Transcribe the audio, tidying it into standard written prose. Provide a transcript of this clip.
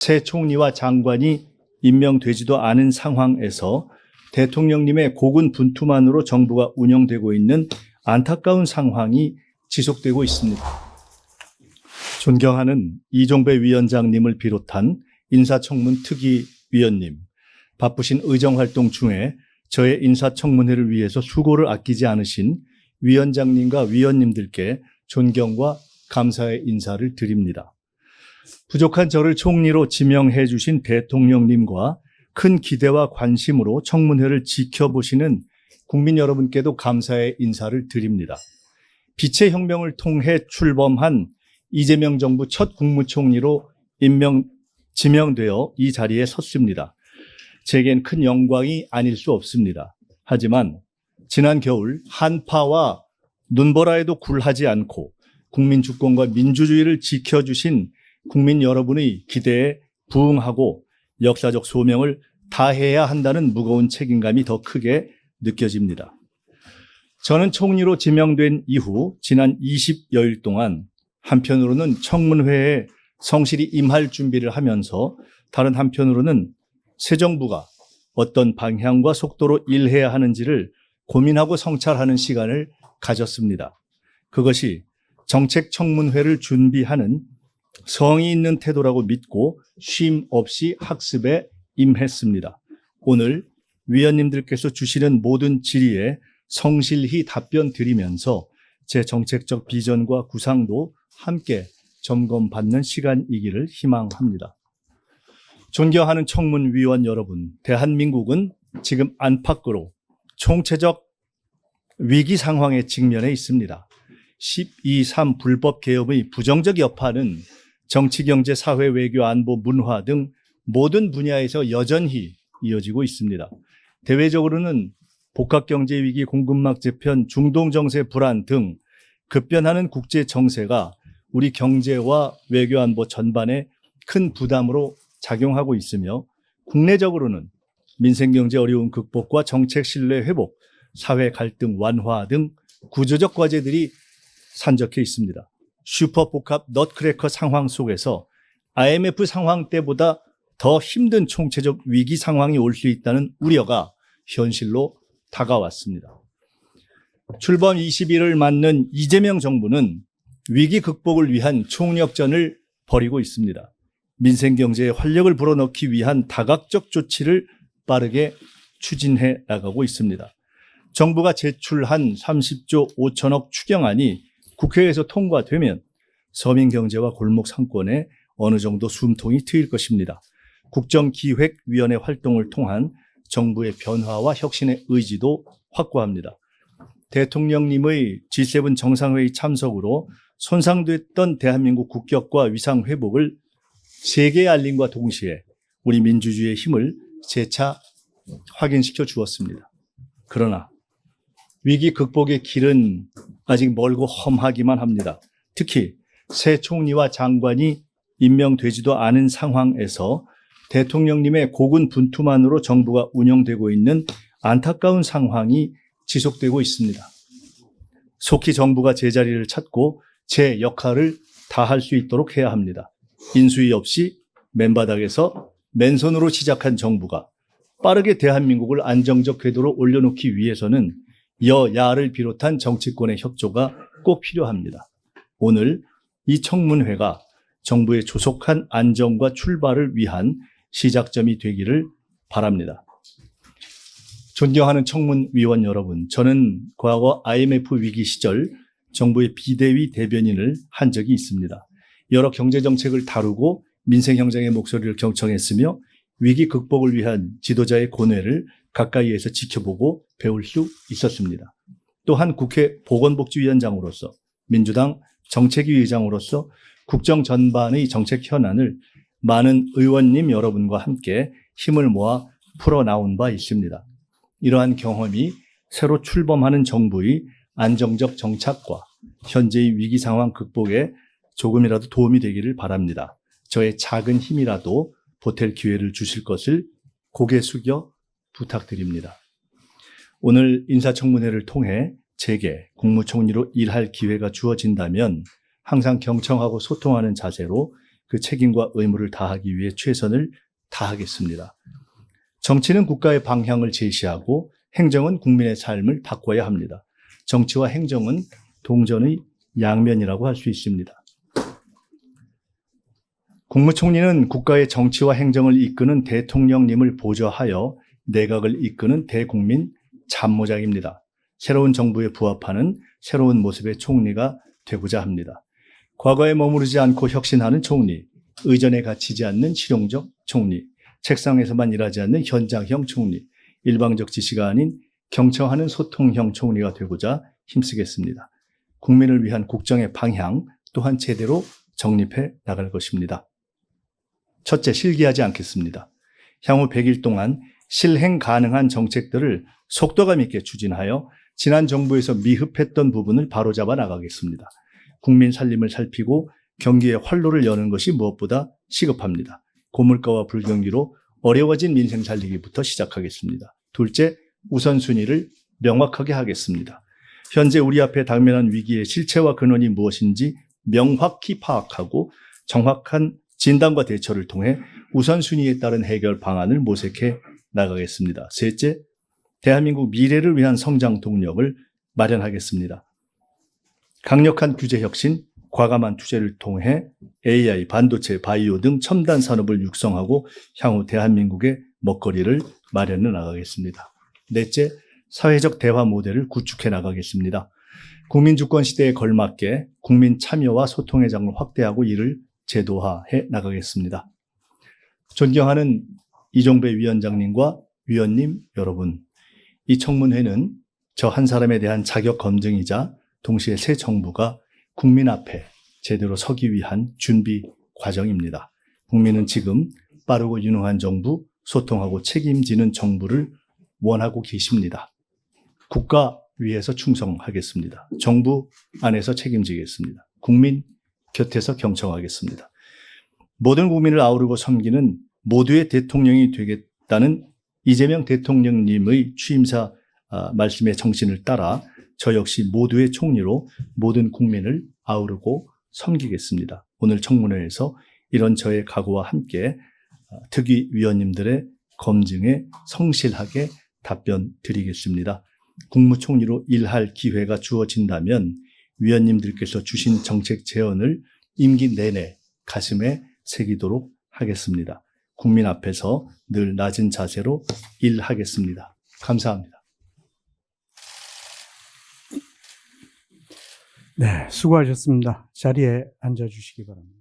새 총리와 장관이 임명되지도 않은 상황에서 대통령님의 고군분투만으로 정부가 운영되고 있는 안타까운 상황이 지속되고 있습니다. 존경하는 이종배 위원장님을 비롯한 인사청문 특위위원님, 바쁘신 의정활동 중에 저의 인사청문회를 위해서 수고를 아끼지 않으신 위원장님과 위원님들께 존경과 감사의 인사를 드립니다. 부족한 저를 총리로 지명해 주신 대통령님과 큰 기대와 관심으로 청문회를 지켜보시는 국민 여러분께도 감사의 인사를 드립니다. 빛의 혁명을 통해 출범한 이재명 정부 첫 국무총리로 지명되어 이 자리에 섰습니다. 제겐 큰 영광이 아닐 수 없습니다. 하지만 지난 겨울 한파와 눈보라에도 굴하지 않고 국민 주권과 민주주의를 지켜주신 국민 여러분의 기대에 부응하고 역사적 소명을 다해야 한다는 무거운 책임감이 더 크게 느껴집니다. 저는 총리로 지명된 이후 지난 20여일 동안 한편으로는 청문회에 성실히 임할 준비를 하면서 다른 한편으로는 새 정부가 어떤 방향과 속도로 일해야 하는지를 고민하고 성찰하는 시간을 가졌습니다. 그것이 정책 청문회를 준비하는 성의 있는 태도라고 믿고 쉼 없이 학습에 임했습니다. 오늘 위원님들께서 주시는 모든 질의에 성실히 답변 드리면서 제 정책적 비전과 구상도 함께 점검받는 시간이기를 희망합니다. 존경하는 청문위원 여러분, 대한민국은 지금 안팎으로 총체적 위기 상황에 직면해 있습니다. 12.3 불법 개혁의 부정적 여파는 정치, 경제, 사회, 외교, 안보, 문화 등 모든 분야에서 여전히 이어지고 있습니다. 대외적으로는 복합경제 위기, 공급망 재편, 중동 정세 불안 등 급변하는 국제 정세가 우리 경제와 외교, 안보 전반에 큰 부담으로 작용하고 있으며 국내적으로는 민생 경제 어려움 극복과 정책 신뢰 회복, 사회 갈등 완화 등 구조적 과제들이 산적해 있습니다. 슈퍼 복합 넛크래커 상황 속에서 IMF 상황 때보다 더 힘든 총체적 위기 상황이 올 수 있다는 우려가 현실로 다가왔습니다. 출범 20일을 맞는 이재명 정부는 위기 극복을 위한 총력전을 벌이고 있습니다. 민생 경제에 활력을 불어넣기 위한 다각적 조치를 빠르게 추진해 나가고 있습니다. 정부가 제출한 30조 5천억 추경안이 국회에서 통과되면 서민경제와 골목 상권에 어느 정도 숨통이 트일 것입니다. 국정기획위원회 활동을 통한 정부의 변화와 혁신의 의지도 확고합니다. 대통령님의 G7 정상회의 참석으로 손상됐던 대한민국 국격과 위상 회복을 세계에 알림과 동시에 우리 민주주의의 힘을 재차 확인시켜 주었습니다. 그러나 위기 극복의 길은 아직 멀고 험하기만 합니다. 특히 새 총리와 장관이 임명되지도 않은 상황에서 대통령님의 고군분투만으로 정부가 운영되고 있는 안타까운 상황이 지속되고 있습니다. 속히 정부가 제자리를 찾고 제 역할을 다할 수 있도록 해야 합니다. 인수위 없이 맨바닥에서 맨손으로 시작한 정부가 빠르게 대한민국을 안정적 궤도로 올려놓기 위해서는 여야를 비롯한 정치권의 협조가 꼭 필요합니다. 오늘 이 청문회가 정부의 조속한 안정과 출발을 위한 시작점이 되기를 바랍니다. 존경하는 청문위원 여러분, 저는 과거 IMF 위기 시절 정부의 비대위 대변인을 한 적이 있습니다. 여러 경제정책을 다루고 민생 형성의 목소리를 경청했으며 위기 극복을 위한 지도자의 고뇌를 가까이에서 지켜보고 배울 수 있었습니다. 또한 국회 보건복지위원장으로서 민주당 정책위 의장으로서 국정 전반의 정책 현안을 많은 의원님 여러분과 함께 힘을 모아 풀어나온 바 있습니다. 이러한 경험이 새로 출범하는 정부의 안정적 정착과 현재의 위기 상황 극복에 조금이라도 도움이 되기를 바랍니다. 저의 작은 힘이라도 보탤 기회를 주실 것을 고개 숙여 부탁드립니다. 오늘 인사청문회를 통해 제게 국무총리로 일할 기회가 주어진다면 항상 경청하고 소통하는 자세로 그 책임과 의무를 다하기 위해 최선을 다하겠습니다. 정치는 국가의 방향을 제시하고 행정은 국민의 삶을 바꿔야 합니다. 정치와 행정은 동전의 양면이라고 할 수 있습니다. 국무총리는 국가의 정치와 행정을 이끄는 대통령님을 보좌하여 내각을 이끄는 대국민 참모장입니다. 새로운 정부에 부합하는 새로운 모습의 총리가 되고자 합니다. 과거에 머무르지 않고 혁신하는 총리, 의전에 갇히지 않는 실용적 총리, 책상에서만 일하지 않는 현장형 총리, 일방적 지시가 아닌 경청하는 소통형 총리가 되고자 힘쓰겠습니다. 국민을 위한 국정의 방향 또한 제대로 정립해 나갈 것입니다. 첫째, 실기하지 않겠습니다. 향후 100일 동안 실행 가능한 정책들을 속도감 있게 추진하여 지난 정부에서 미흡했던 부분을 바로잡아 나가겠습니다. 국민 살림을 살피고 경기의 활로를 여는 것이 무엇보다 시급합니다. 고물가와 불경기로 어려워진 민생 살리기부터 시작하겠습니다. 둘째, 우선순위를 명확하게 하겠습니다. 현재 우리 앞에 당면한 위기의 실체와 근원이 무엇인지 명확히 파악하고 정확한 진단과 대처를 통해 우선순위에 따른 해결 방안을 모색해 나가겠습니다. 셋째, 대한민국 미래를 위한 성장 동력을 마련하겠습니다. 강력한 규제 혁신, 과감한 투자를 통해 AI, 반도체, 바이오 등 첨단 산업을 육성하고 향후 대한민국의 먹거리를 마련해 나가겠습니다. 넷째, 사회적 대화 모델을 구축해 나가겠습니다. 국민주권 시대에 걸맞게 국민 참여와 소통의 장을 확대하고 이를 제도화해 나가겠습니다. 존경하는 이종배 위원장님과 위원님 여러분, 이 청문회는 저 한 사람에 대한 자격 검증이자 동시에 새 정부가 국민 앞에 제대로 서기 위한 준비 과정입니다. 국민은 지금 빠르고 유능한 정부, 소통하고 책임지는 정부를 원하고 계십니다. 국가 위에서 충성하겠습니다. 정부 안에서 책임지겠습니다. 국민 곁에서 경청하겠습니다. 모든 국민을 아우르고 섬기는 모두의 대통령이 되겠다는 이재명 대통령님의 취임사 말씀의 정신을 따라 저 역시 모두의 총리로 모든 국민을 아우르고 섬기겠습니다. 오늘 청문회에서 이런 저의 각오와 함께 특위위원님들의 검증에 성실하게 답변 드리겠습니다. 국무총리로 일할 기회가 주어진다면 위원님들께서 주신 정책 제언을 임기 내내 가슴에 새기도록 하겠습니다. 국민 앞에서 늘 낮은 자세로 일하겠습니다. 감사합니다. 네, 수고하셨습니다. 자리에 앉아주시기 바랍니다.